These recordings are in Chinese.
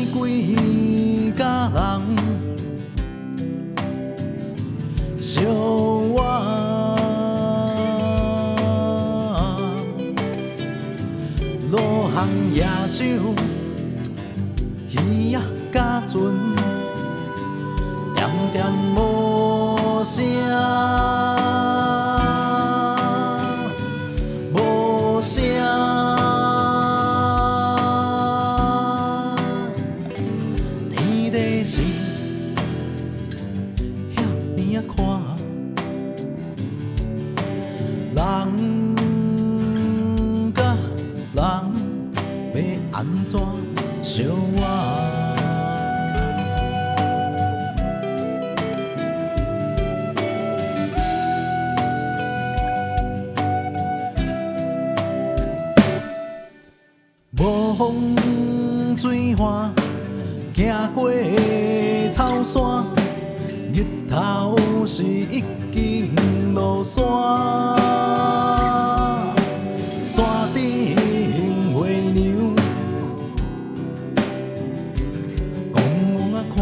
几家人相偎，路巷野酒，鱼仔甲船，点点无声，无声。天地是遐尼啊宽，人甲人要安怎相偎？无风水岸，行过草山，日头是已经落山，山顶月娘，戆戆啊看，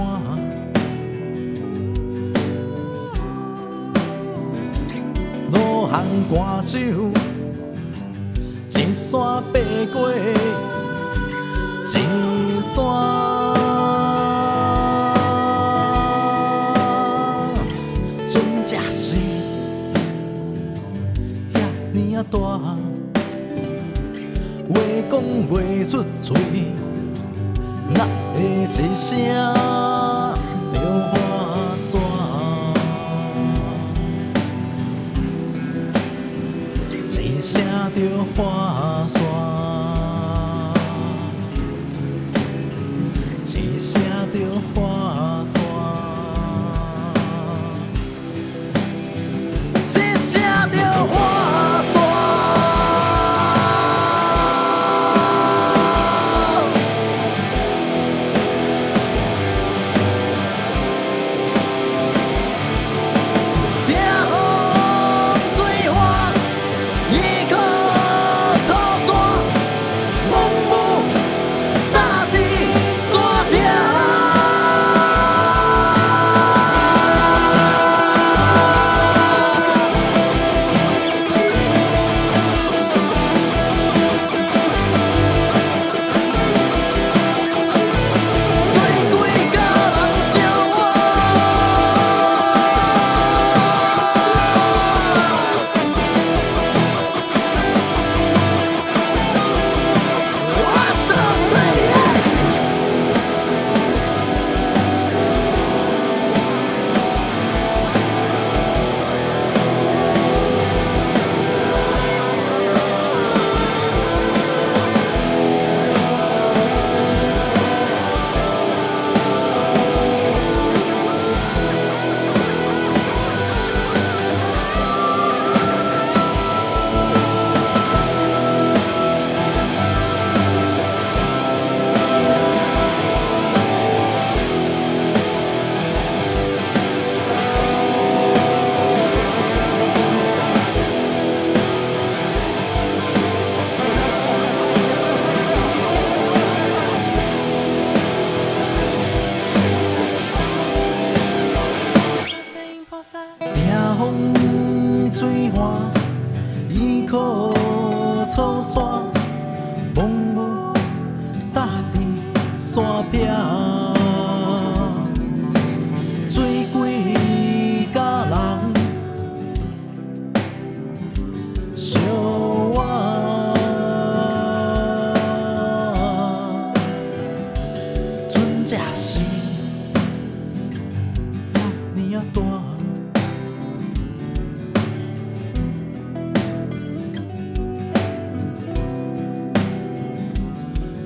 路巷歌酒，一山爬过。一山，船只是遐尼啊大，话讲袂出嘴，哪会一声就喊煞？一声就喊煞。一声就划线，一声就划线。听风水岸，依靠草山，蒙雾大地。听风水岸，依靠草山，蒙雾搭伫山壁，水几家人相偎，船只是遐尼啊大。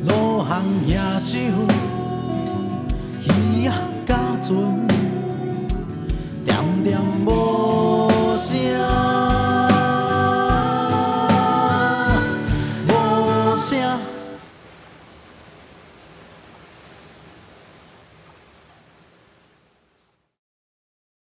路巷野酒，鱼仔甲船，点点无声，无声。